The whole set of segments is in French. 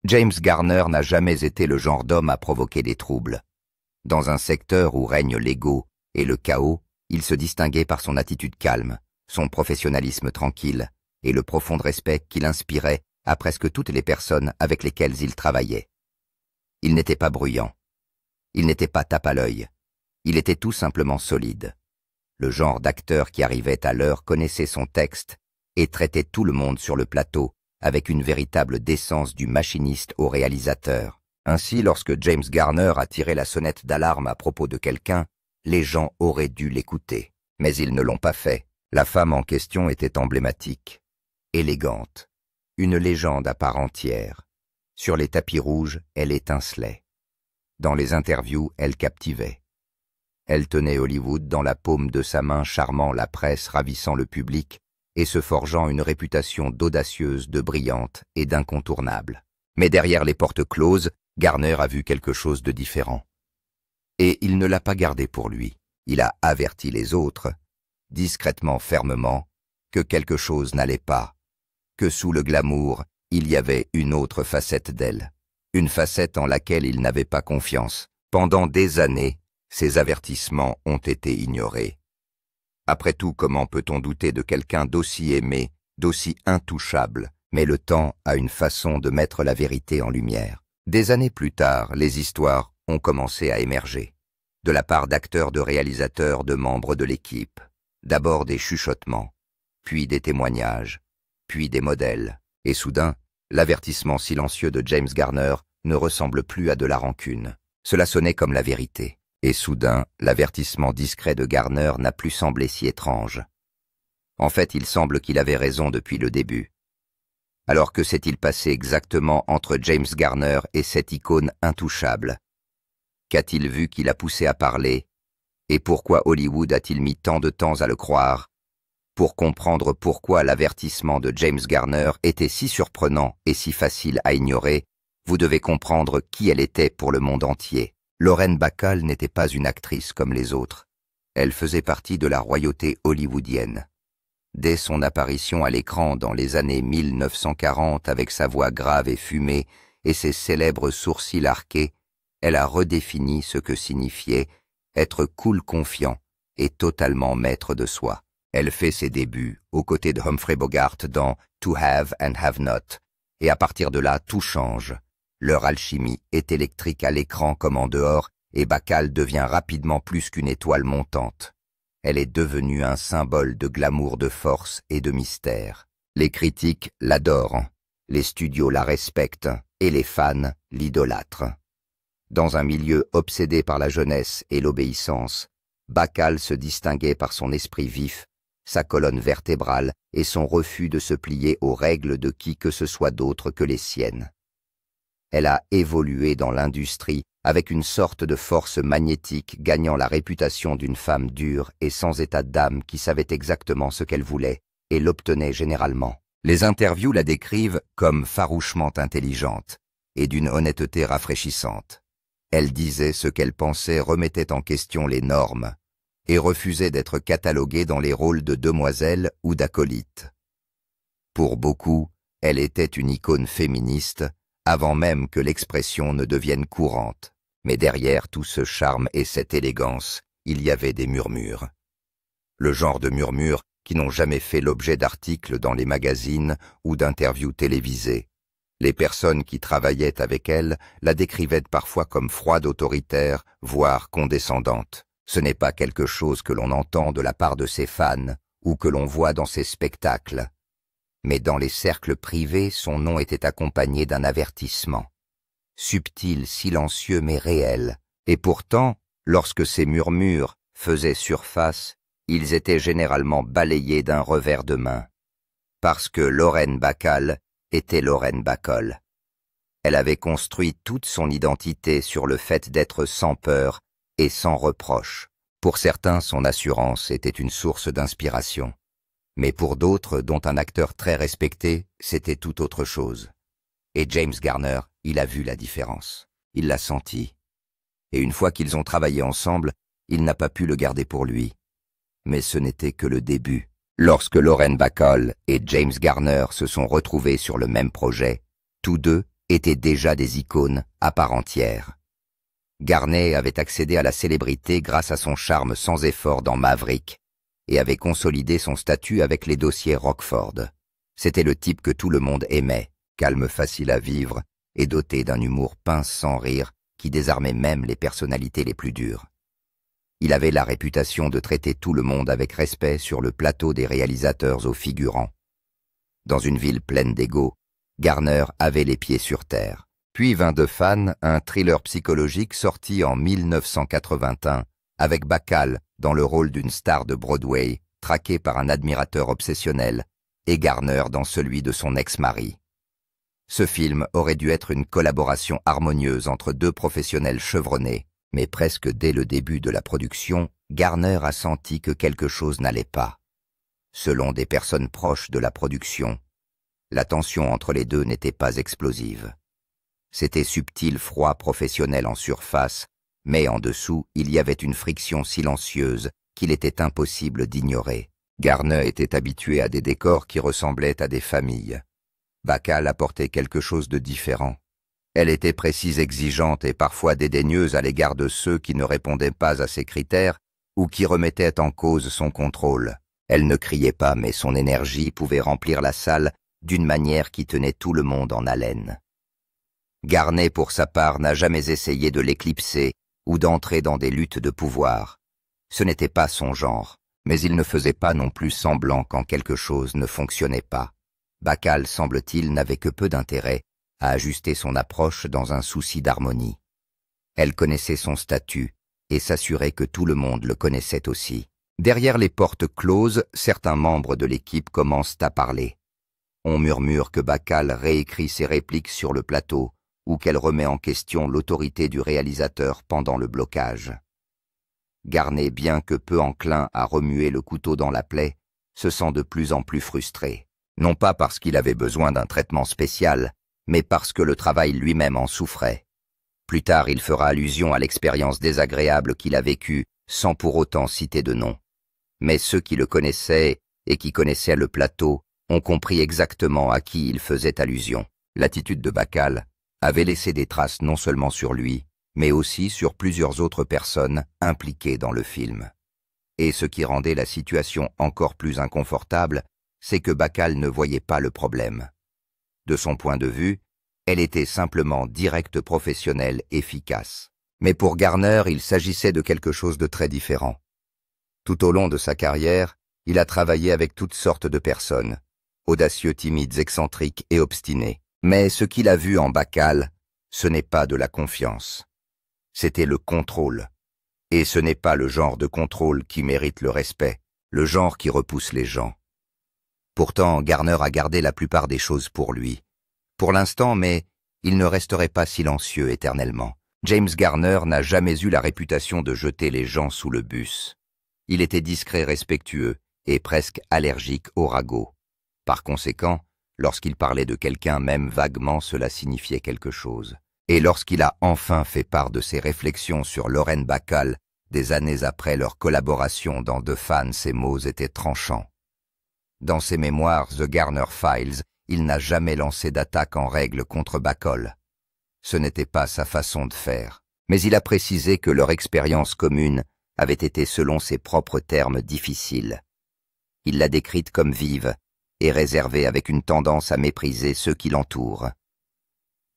James Garner n'a jamais été le genre d'homme à provoquer des troubles. Dans un secteur où règne l'ego et le chaos, il se distinguait par son attitude calme, son professionnalisme tranquille et le profond respect qu'il inspirait à presque toutes les personnes avec lesquelles il travaillait. Il n'était pas bruyant. Il n'était pas tape à l'œil. Il était tout simplement solide. Le genre d'acteur qui arrivait à l'heure connaissait son texte et traitait tout le monde sur le plateau avec une véritable décence du machiniste au réalisateur. Ainsi, lorsque James Garner a tiré la sonnette d'alarme à propos de quelqu'un, les gens auraient dû l'écouter. Mais ils ne l'ont pas fait. La femme en question était emblématique, élégante, une légende à part entière. Sur les tapis rouges, elle étincelait. Dans les interviews, elle captivait. Elle tenait Hollywood dans la paume de sa main, charmant la presse, ravissant le public et se forgeant une réputation d'audacieuse, de brillante et d'incontournable. Mais derrière les portes closes, Garner a vu quelque chose de différent. Et il ne l'a pas gardé pour lui. Il a averti les autres, discrètement, fermement, que quelque chose n'allait pas, que sous le glamour, il y avait une autre facette d'elle, une facette en laquelle il n'avait pas confiance. Pendant des années, ces avertissements ont été ignorés. Après tout, comment peut-on douter de quelqu'un d'aussi aimé, d'aussi intouchable? Mais le temps a une façon de mettre la vérité en lumière. Des années plus tard, les histoires ont commencé à émerger, de la part d'acteurs, de réalisateurs, de membres de l'équipe. D'abord des chuchotements, puis des témoignages, puis des modèles. Et soudain, l'avertissement silencieux de James Garner ne ressemble plus à de la rancune. Cela sonnait comme la vérité. Et soudain, l'avertissement discret de Garner n'a plus semblé si étrange. En fait, il semble qu'il avait raison depuis le début. Alors que s'est-il passé exactement entre James Garner et cette icône intouchable? Qu'a-t-il vu qui l'a poussé à parler? Et pourquoi Hollywood a-t-il mis tant de temps à le croire? Pour comprendre pourquoi l'avertissement de James Garner était si surprenant et si facile à ignorer, vous devez comprendre qui elle était pour le monde entier. Lauren Bacall n'était pas une actrice comme les autres. Elle faisait partie de la royauté hollywoodienne. Dès son apparition à l'écran dans les années 1940 avec sa voix grave et fumée et ses célèbres sourcils arqués, elle a redéfini ce que signifiait être cool, confiant et totalement maître de soi. Elle fait ses débuts aux côtés de Humphrey Bogart dans To Have and Have Not, et à partir de là, tout change. Leur alchimie est électrique à l'écran comme en dehors, et Bacall devient rapidement plus qu'une étoile montante. Elle est devenue un symbole de glamour, de force et de mystère. Les critiques l'adorent, les studios la respectent, et les fans l'idolâtrent. Dans un milieu obsédé par la jeunesse et l'obéissance, Bacall se distinguait par son esprit vif, sa colonne vertébrale et son refus de se plier aux règles de qui que ce soit d'autre que les siennes. Elle a évolué dans l'industrie avec une sorte de force magnétique, gagnant la réputation d'une femme dure et sans état d'âme qui savait exactement ce qu'elle voulait et l'obtenait généralement. Les interviews la décrivent comme farouchement intelligente et d'une honnêteté rafraîchissante. Elle disait ce qu'elle pensait, remettait en question les normes et refusait d'être cataloguée dans les rôles de demoiselle ou d'acolyte. Pour beaucoup, elle était une icône féministe avant même que l'expression ne devienne courante. Mais derrière tout ce charme et cette élégance, il y avait des murmures. Le genre de murmures qui n'ont jamais fait l'objet d'articles dans les magazines ou d'interviews télévisées. Les personnes qui travaillaient avec elle la décrivaient parfois comme froide, autoritaire, voire condescendante. Ce n'est pas quelque chose que l'on entend de la part de ses fans ou que l'on voit dans ses spectacles. Mais dans les cercles privés, son nom était accompagné d'un avertissement. Subtil, silencieux mais réel. Et pourtant, lorsque ces murmures faisaient surface, ils étaient généralement balayés d'un revers de main. Parce que Lauren Bacall était Lauren Bacall. Elle avait construit toute son identité sur le fait d'être sans peur et sans reproche. Pour certains, son assurance était une source d'inspiration. Mais pour d'autres, dont un acteur très respecté, c'était tout autre chose. Et James Garner, il a vu la différence. Il l'a senti. Et une fois qu'ils ont travaillé ensemble, il n'a pas pu le garder pour lui. Mais ce n'était que le début. Lorsque Lauren Bacall et James Garner se sont retrouvés sur le même projet, tous deux, étaient déjà des icônes à part entière. Garney avait accédé à la célébrité grâce à son charme sans effort dans Maverick et avait consolidé son statut avec les dossiers Rockford. C'était le type que tout le monde aimait, calme, facile à vivre et doté d'un humour pince sans rire qui désarmait même les personnalités les plus dures. Il avait la réputation de traiter tout le monde avec respect sur le plateau des réalisateurs aux figurants. Dans une ville pleine d'ego, Garner avait les pieds sur terre. Puis vint The Fan, un thriller psychologique sorti en 1981, avec Bacall dans le rôle d'une star de Broadway, traquée par un admirateur obsessionnel, et Garner dans celui de son ex-mari. Ce film aurait dû être une collaboration harmonieuse entre deux professionnels chevronnés, mais presque dès le début de la production, Garner a senti que quelque chose n'allait pas. Selon des personnes proches de la production, la tension entre les deux n'était pas explosive. C'était subtil, froid, professionnel en surface, mais en dessous, il y avait une friction silencieuse qu'il était impossible d'ignorer. Garner était habitué à des décors qui ressemblaient à des familles. Bacall apportait quelque chose de différent. Elle était précise, exigeante et parfois dédaigneuse à l'égard de ceux qui ne répondaient pas à ses critères ou qui remettaient en cause son contrôle. Elle ne criait pas, mais son énergie pouvait remplir la salle d'une manière qui tenait tout le monde en haleine. Garney, pour sa part, n'a jamais essayé de l'éclipser ou d'entrer dans des luttes de pouvoir. Ce n'était pas son genre, mais il ne faisait pas non plus semblant quand quelque chose ne fonctionnait pas. Bacall, semble-t-il, n'avait que peu d'intérêt à ajuster son approche dans un souci d'harmonie. Elle connaissait son statut et s'assurait que tout le monde le connaissait aussi. Derrière les portes closes, certains membres de l'équipe commencent à parler. On murmure que Bacall réécrit ses répliques sur le plateau ou qu'elle remet en question l'autorité du réalisateur pendant le blocage. Garney, bien que peu enclin à remuer le couteau dans la plaie, se sent de plus en plus frustré. Non pas parce qu'il avait besoin d'un traitement spécial, mais parce que le travail lui-même en souffrait. Plus tard, il fera allusion à l'expérience désagréable qu'il a vécue, sans pour autant citer de nom. Mais ceux qui le connaissaient et qui connaissaient le plateau ont compris exactement à qui il faisait allusion. L'attitude de Bacall avait laissé des traces non seulement sur lui, mais aussi sur plusieurs autres personnes impliquées dans le film. Et ce qui rendait la situation encore plus inconfortable, c'est que Bacall ne voyait pas le problème. De son point de vue, elle était simplement directe, professionnelle, efficace. Mais pour Garner, il s'agissait de quelque chose de très différent. Tout au long de sa carrière, il a travaillé avec toutes sortes de personnes, audacieux, timides, excentriques et obstinés. Mais ce qu'il a vu en Bacall, ce n'est pas de la confiance. C'était le contrôle. Et ce n'est pas le genre de contrôle qui mérite le respect, le genre qui repousse les gens. Pourtant, Garner a gardé la plupart des choses pour lui. Pour l'instant, mais il ne resterait pas silencieux éternellement. James Garner n'a jamais eu la réputation de jeter les gens sous le bus. Il était discret, respectueux et presque allergique au ragot. Par conséquent, lorsqu'il parlait de quelqu'un, même vaguement, cela signifiait quelque chose. Et lorsqu'il a enfin fait part de ses réflexions sur Lauren Bacall, des années après leur collaboration dans The Fan, ses mots étaient tranchants. Dans ses mémoires The Garner Files, il n'a jamais lancé d'attaque en règle contre Bacall. Ce n'était pas sa façon de faire, mais il a précisé que leur expérience commune avait été selon ses propres termes difficile. Il l'a décrite comme vive et réservée avec une tendance à mépriser ceux qui l'entourent.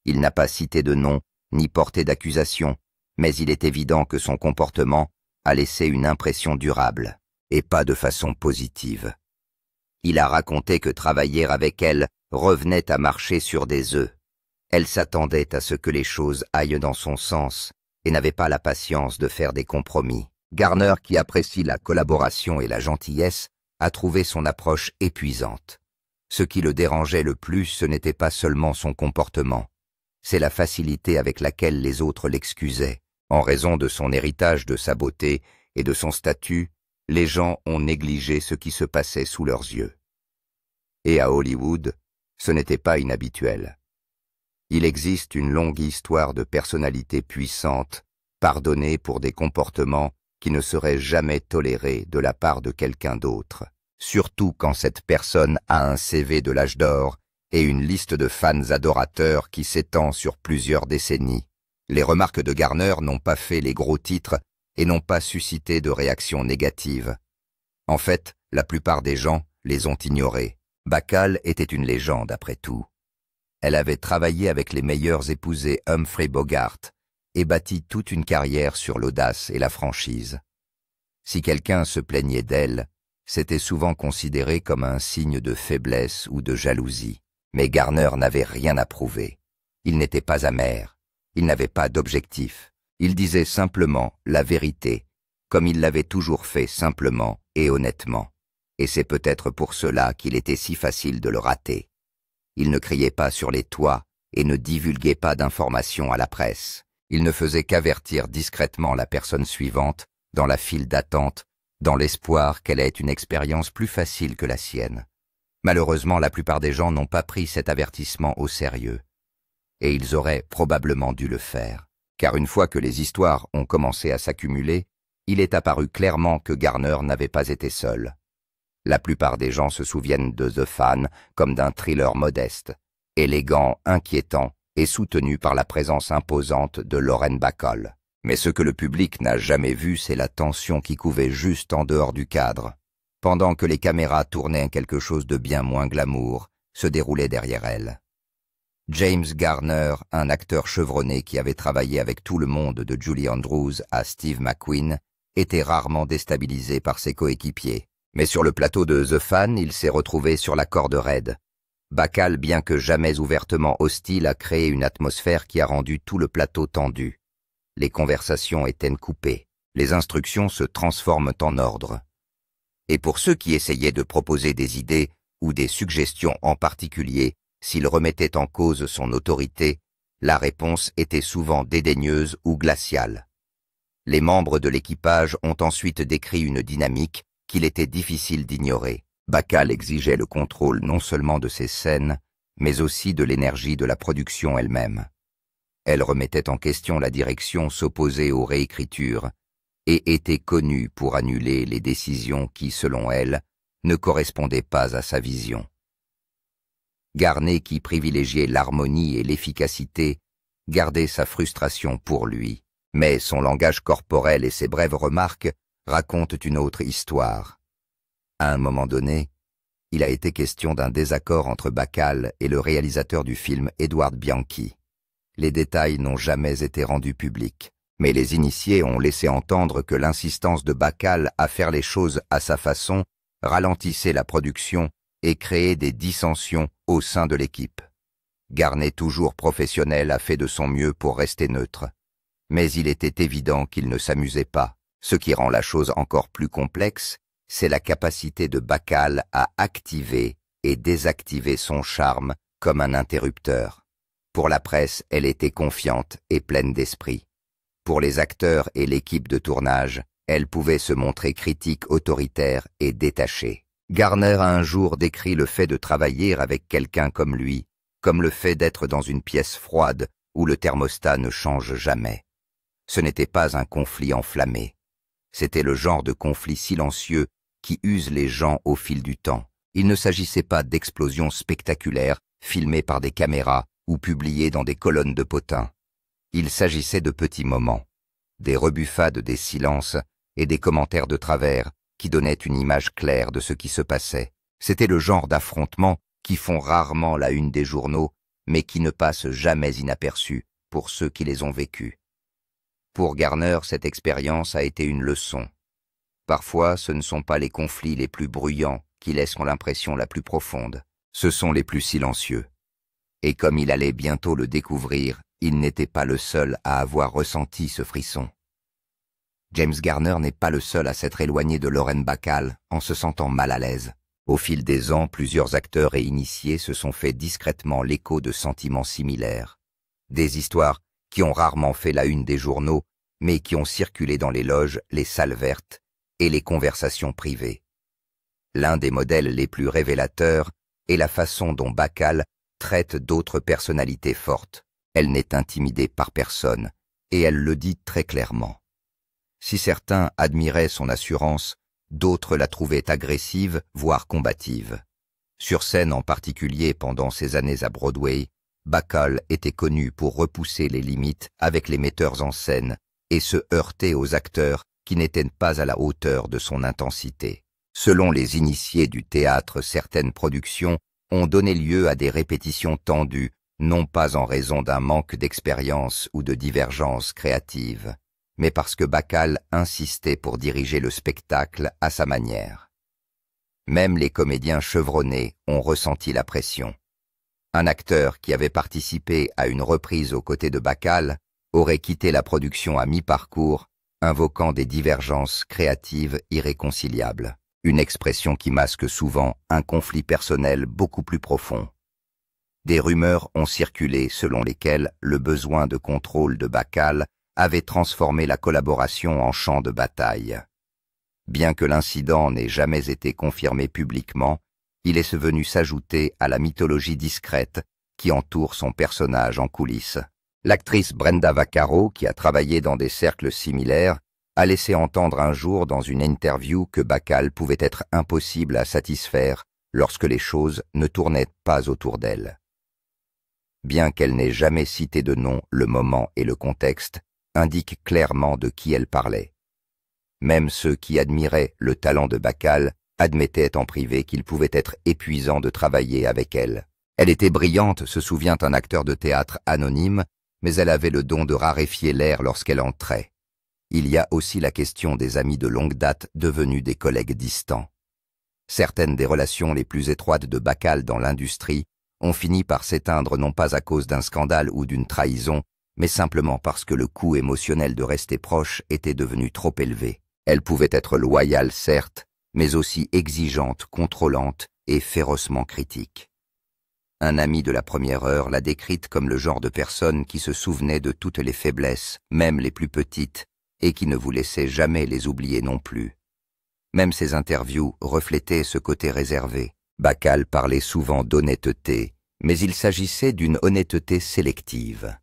Il n'a pas cité de nom ni porté d'accusation, mais il est évident que son comportement a laissé une impression durable, et pas de façon positive. Il a raconté que travailler avec elle revenait à marcher sur des œufs. Elle s'attendait à ce que les choses aillent dans son sens et n'avait pas la patience de faire des compromis. Garner, qui apprécie la collaboration et la gentillesse, a trouvé son approche épuisante. Ce qui le dérangeait le plus, ce n'était pas seulement son comportement, c'est la facilité avec laquelle les autres l'excusaient. En raison de son héritage, de sa beauté et de son statut, les gens ont négligé ce qui se passait sous leurs yeux. Et à Hollywood, ce n'était pas inhabituel. Il existe une longue histoire de personnalités puissantes, pardonnées pour des comportements qui ne seraient jamais tolérés de la part de quelqu'un d'autre, surtout quand cette personne a un CV de l'âge d'or et une liste de fans adorateurs qui s'étend sur plusieurs décennies. Les remarques de Garner n'ont pas fait les gros titres et n'ont pas suscité de réactions négatives. En fait, la plupart des gens les ont ignorées. Bacall était une légende après tout. Elle avait travaillé avec les meilleurs épousés Humphrey Bogart et bâti toute une carrière sur l'audace et la franchise. Si quelqu'un se plaignait d'elle, c'était souvent considéré comme un signe de faiblesse ou de jalousie. Mais Garner n'avait rien à prouver. Il n'était pas amer. Il n'avait pas d'objectif. Il disait simplement la vérité, comme il l'avait toujours fait simplement et honnêtement. Et c'est peut-être pour cela qu'il était si facile de le rater. Il ne criait pas sur les toits et ne divulguait pas d'informations à la presse. Il ne faisait qu'avertir discrètement la personne suivante, dans la file d'attente, dans l'espoir qu'elle ait une expérience plus facile que la sienne. Malheureusement, la plupart des gens n'ont pas pris cet avertissement au sérieux. Et ils auraient probablement dû le faire. Car une fois que les histoires ont commencé à s'accumuler, il est apparu clairement que Garner n'avait pas été seul. La plupart des gens se souviennent de The Fan comme d'un thriller modeste, élégant, inquiétant et soutenu par la présence imposante de Lauren Bacall. Mais ce que le public n'a jamais vu, c'est la tension qui couvait juste en dehors du cadre, pendant que les caméras tournaient quelque chose de bien moins glamour, se déroulait derrière elle. James Garner, un acteur chevronné qui avait travaillé avec tout le monde de Julie Andrews à Steve McQueen, était rarement déstabilisé par ses coéquipiers. Mais sur le plateau de The Fan, il s'est retrouvé sur la corde raide. Bacall, bien que jamais ouvertement hostile, a créé une atmosphère qui a rendu tout le plateau tendu. Les conversations étaient coupées. Les instructions se transforment en ordre. Et pour ceux qui essayaient de proposer des idées ou des suggestions en particulier, s'ils remettaient en cause son autorité, la réponse était souvent dédaigneuse ou glaciale. Les membres de l'équipage ont ensuite décrit une dynamique qu'il était difficile d'ignorer. Bacall exigeait le contrôle non seulement de ses scènes, mais aussi de l'énergie de la production elle-même. Elle remettait en question la direction, s'opposait aux réécritures, et était connue pour annuler les décisions qui, selon elle, ne correspondaient pas à sa vision. Garner, qui privilégiait l'harmonie et l'efficacité, gardait sa frustration pour lui, mais son langage corporel et ses brèves remarques racontent une autre histoire. À un moment donné, il a été question d'un désaccord entre Bacall et le réalisateur du film Edward Bianchi. Les détails n'ont jamais été rendus publics, mais les initiés ont laissé entendre que l'insistance de Bacall à faire les choses à sa façon ralentissait la production et créait des dissensions au sein de l'équipe. Garner, toujours professionnel, a fait de son mieux pour rester neutre. Mais il était évident qu'il ne s'amusait pas. Ce qui rend la chose encore plus complexe, c'est la capacité de Bacall à activer et désactiver son charme comme un interrupteur. Pour la presse, elle était confiante et pleine d'esprit. Pour les acteurs et l'équipe de tournage, elle pouvait se montrer critique, autoritaire et détachée. Garner a un jour décrit le fait de travailler avec quelqu'un comme lui, comme le fait d'être dans une pièce froide où le thermostat ne change jamais. Ce n'était pas un conflit enflammé. C'était le genre de conflit silencieux qui use les gens au fil du temps. Il ne s'agissait pas d'explosions spectaculaires filmées par des caméras ou publiées dans des colonnes de potins. Il s'agissait de petits moments, des rebuffades, des silences et des commentaires de travers qui donnaient une image claire de ce qui se passait. C'était le genre d'affrontements qui font rarement la une des journaux, mais qui ne passent jamais inaperçus pour ceux qui les ont vécus. Pour Garner, cette expérience a été une leçon. Parfois, ce ne sont pas les conflits les plus bruyants qui laissent l'impression la plus profonde. Ce sont les plus silencieux. Et comme il allait bientôt le découvrir, il n'était pas le seul à avoir ressenti ce frisson. James Garner n'est pas le seul à s'être éloigné de Lauren Bacall en se sentant mal à l'aise. Au fil des ans, plusieurs acteurs et initiés se sont fait discrètement l'écho de sentiments similaires. Des histoires qui ont rarement fait la une des journaux, mais qui ont circulé dans les loges, les salles vertes et les conversations privées. L'un des modèles les plus révélateurs est la façon dont Bacall traite d'autres personnalités fortes. Elle n'est intimidée par personne, et elle le dit très clairement. Si certains admiraient son assurance, d'autres la trouvaient agressive, voire combative. Sur scène en particulier pendant ses années à Broadway, Bacall était connu pour repousser les limites avec les metteurs en scène et se heurter aux acteurs qui n'étaient pas à la hauteur de son intensité. Selon les initiés du théâtre, certaines productions ont donné lieu à des répétitions tendues, non pas en raison d'un manque d'expérience ou de divergence créative, mais parce que Bacall insistait pour diriger le spectacle à sa manière. Même les comédiens chevronnés ont ressenti la pression. Un acteur qui avait participé à une reprise aux côtés de Bacall aurait quitté la production à mi-parcours, invoquant des divergences créatives irréconciliables, une expression qui masque souvent un conflit personnel beaucoup plus profond. Des rumeurs ont circulé selon lesquelles le besoin de contrôle de Bacall avait transformé la collaboration en champ de bataille. Bien que l'incident n'ait jamais été confirmé publiquement, il est venu s'ajouter à la mythologie discrète qui entoure son personnage en coulisses. L'actrice Brenda Vaccaro, qui a travaillé dans des cercles similaires, a laissé entendre un jour dans une interview que Bacall pouvait être impossible à satisfaire lorsque les choses ne tournaient pas autour d'elle. Bien qu'elle n'ait jamais cité de nom, le moment et le contexte indiquent clairement de qui elle parlait. Même ceux qui admiraient le talent de Bacall admettaient en privé qu'il pouvait être épuisant de travailler avec elle. Elle était brillante, se souvient un acteur de théâtre anonyme, mais elle avait le don de raréfier l'air lorsqu'elle entrait. Il y a aussi la question des amis de longue date devenus des collègues distants. Certaines des relations les plus étroites de Bacall dans l'industrie ont fini par s'éteindre non pas à cause d'un scandale ou d'une trahison, mais simplement parce que le coût émotionnel de rester proche était devenu trop élevé. Elle pouvait être loyale, certes, mais aussi exigeante, contrôlante et férocement critique. Un ami de la première heure l'a décrite comme le genre de personne qui se souvenait de toutes les faiblesses, même les plus petites, et qui ne vous laissait jamais les oublier non plus. Même ses interviews reflétaient ce côté réservé. Bacall parlait souvent d'honnêteté, mais il s'agissait d'une honnêteté sélective.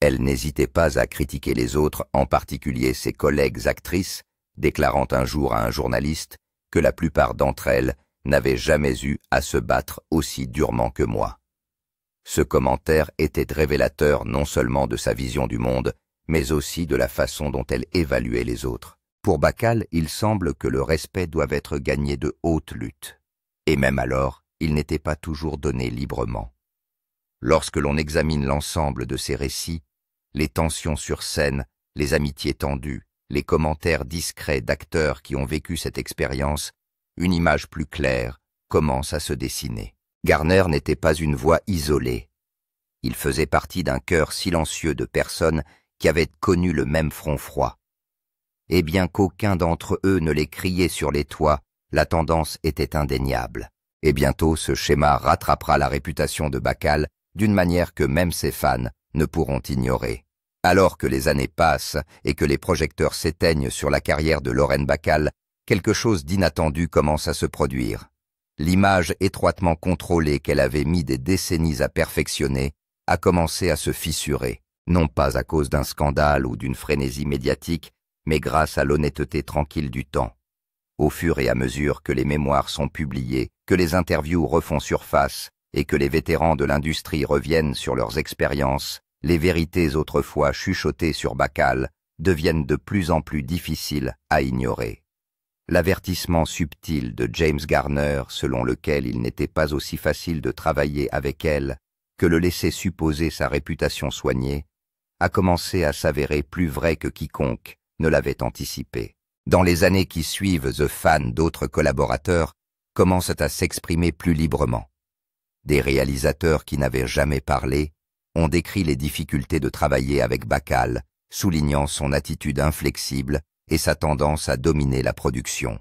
Elle n'hésitait pas à critiquer les autres, en particulier ses collègues actrices, déclarant un jour à un journaliste que la plupart d'entre elles n'avaient jamais eu à se battre aussi durement que moi. Ce commentaire était révélateur non seulement de sa vision du monde, mais aussi de la façon dont elle évaluait les autres. Pour Bacall, il semble que le respect doit être gagné de haute lutte. Et même alors, il n'était pas toujours donné librement. Lorsque l'on examine l'ensemble de ces récits, les tensions sur scène, les amitiés tendues, les commentaires discrets d'acteurs qui ont vécu cette expérience, une image plus claire commence à se dessiner. Garner n'était pas une voix isolée. Il faisait partie d'un chœur silencieux de personnes qui avaient connu le même front froid. Et bien qu'aucun d'entre eux ne les criait sur les toits, la tendance était indéniable. Et bientôt ce schéma rattrapera la réputation de Bacall d'une manière que même ses fans ne pourront ignorer. Alors que les années passent et que les projecteurs s'éteignent sur la carrière de Lauren Bacall, quelque chose d'inattendu commence à se produire. L'image étroitement contrôlée qu'elle avait mis des décennies à perfectionner a commencé à se fissurer, non pas à cause d'un scandale ou d'une frénésie médiatique, mais grâce à l'honnêteté tranquille du temps. Au fur et à mesure que les mémoires sont publiées, que les interviews refont surface et que les vétérans de l'industrie reviennent sur leurs expériences, les vérités autrefois chuchotées sur Bacall deviennent de plus en plus difficiles à ignorer. L'avertissement subtil de James Garner, selon lequel il n'était pas aussi facile de travailler avec elle que le laisser supposer sa réputation soignée, a commencé à s'avérer plus vrai que quiconque ne l'avait anticipé. Dans les années qui suivent, The Fan d'autres collaborateurs commencent à s'exprimer plus librement. Des réalisateurs qui n'avaient jamais parlé ont décrit les difficultés de travailler avec Bacall, soulignant son attitude inflexible et sa tendance à dominer la production.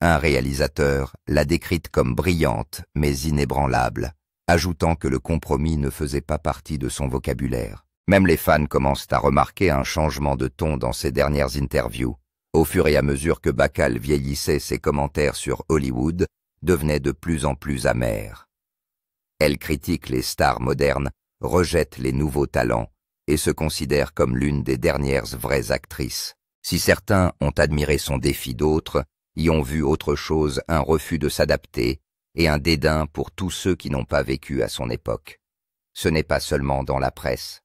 Un réalisateur l'a décrite comme brillante mais inébranlable, ajoutant que le compromis ne faisait pas partie de son vocabulaire. Même les fans commencent à remarquer un changement de ton dans ses dernières interviews. Au fur et à mesure que Bacall vieillissait, ses commentaires sur Hollywood devenaient de plus en plus amers. Elle critique les stars modernes, rejette les nouveaux talents et se considère comme l'une des dernières vraies actrices. Si certains ont admiré son défi, d'autres y ont vu autre chose, un refus de s'adapter, et un dédain pour tous ceux qui n'ont pas vécu à son époque. Ce n'est pas seulement dans la presse.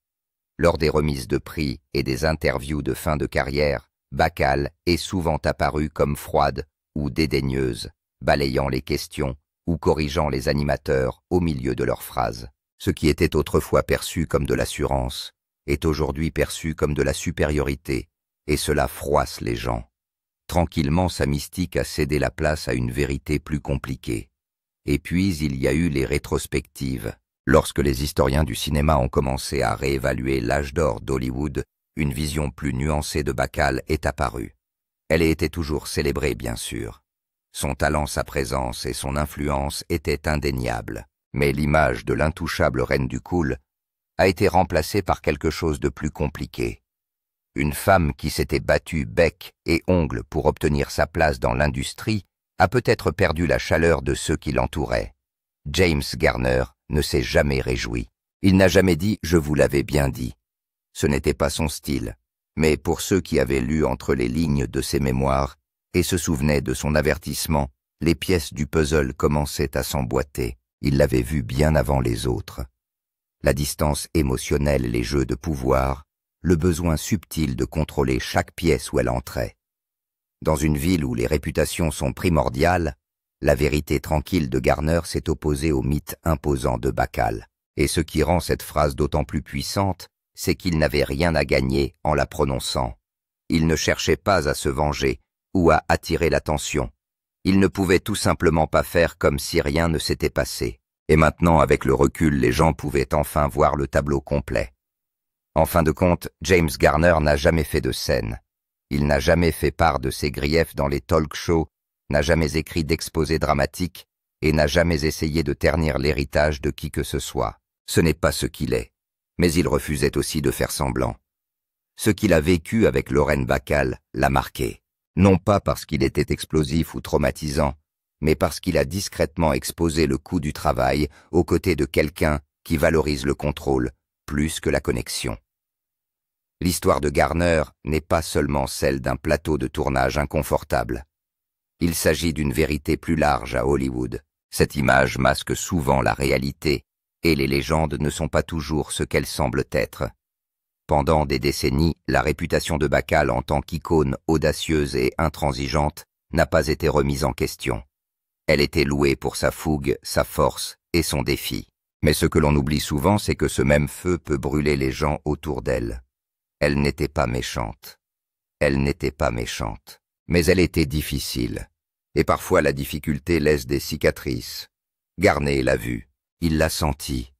Lors des remises de prix et des interviews de fin de carrière, Bacall est souvent apparue comme froide ou dédaigneuse, balayant les questions ou corrigeant les animateurs au milieu de leurs phrases. Ce qui était autrefois perçu comme de l'assurance est aujourd'hui perçu comme de la supériorité, et cela froisse les gens. Tranquillement, sa mystique a cédé la place à une vérité plus compliquée. Et puis, il y a eu les rétrospectives. Lorsque les historiens du cinéma ont commencé à réévaluer l'âge d'or d'Hollywood, une vision plus nuancée de Bacall est apparue. Elle était toujours célébrée, bien sûr. Son talent, sa présence et son influence étaient indéniables. Mais l'image de l'intouchable reine du cool a été remplacée par quelque chose de plus compliqué. Une femme qui s'était battue bec et ongles pour obtenir sa place dans l'industrie a peut-être perdu la chaleur de ceux qui l'entouraient. James Garner ne s'est jamais réjoui. Il n'a jamais dit « je vous l'avais bien dit ». Ce n'était pas son style, mais pour ceux qui avaient lu entre les lignes de ses mémoires et se souvenaient de son avertissement, les pièces du puzzle commençaient à s'emboîter. Il l'avait vu bien avant les autres. La distance émotionnelle, les jeux de pouvoir, le besoin subtil de contrôler chaque pièce où elle entrait. Dans une ville où les réputations sont primordiales, la vérité tranquille de Garner s'est opposée au mythe imposant de Bacall. Et ce qui rend cette phrase d'autant plus puissante, c'est qu'il n'avait rien à gagner en la prononçant. Il ne cherchait pas à se venger ou à attirer l'attention. Il ne pouvait tout simplement pas faire comme si rien ne s'était passé. Et maintenant, avec le recul, les gens pouvaient enfin voir le tableau complet. En fin de compte, James Garner n'a jamais fait de scène. Il n'a jamais fait part de ses griefs dans les talk-shows, n'a jamais écrit d'exposé dramatique et n'a jamais essayé de ternir l'héritage de qui que ce soit. Ce n'est pas ce qu'il est. Mais il refusait aussi de faire semblant. Ce qu'il a vécu avec Lauren Bacall l'a marqué. Non pas parce qu'il était explosif ou traumatisant, mais parce qu'il a discrètement exposé le coût du travail aux côtés de quelqu'un qui valorise le contrôle plus que la connexion. L'histoire de Garner n'est pas seulement celle d'un plateau de tournage inconfortable. Il s'agit d'une vérité plus large à Hollywood. Cette image masque souvent la réalité, et les légendes ne sont pas toujours ce qu'elles semblent être. Pendant des décennies, la réputation de Bacall en tant qu'icône audacieuse et intransigeante n'a pas été remise en question. Elle était louée pour sa fougue, sa force et son défi. Mais ce que l'on oublie souvent, c'est que ce même feu peut brûler les gens autour d'elle. Elle n'était pas méchante. Elle n'était pas méchante. Mais elle était difficile. Et parfois la difficulté laisse des cicatrices. Garner l'a vu. Il l'a senti.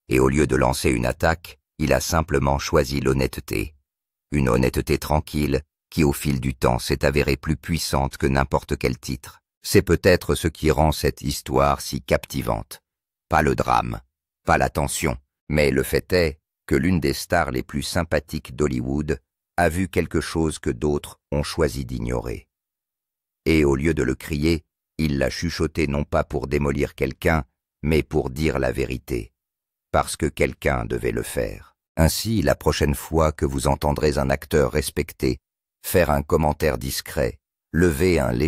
Et au lieu de lancer une attaque, il a simplement choisi l'honnêteté. Une honnêteté tranquille qui au fil du temps s'est avérée plus puissante que n'importe quel titre. C'est peut-être ce qui rend cette histoire si captivante. Pas le drame, pas la tension, mais le fait est que l'une des stars les plus sympathiques d'Hollywood a vu quelque chose que d'autres ont choisi d'ignorer. Et au lieu de le crier, il l'a chuchoté non pas pour démolir quelqu'un, mais pour dire la vérité, parce que quelqu'un devait le faire. Ainsi, la prochaine fois que vous entendrez un acteur respecté faire un commentaire discret, levez un léger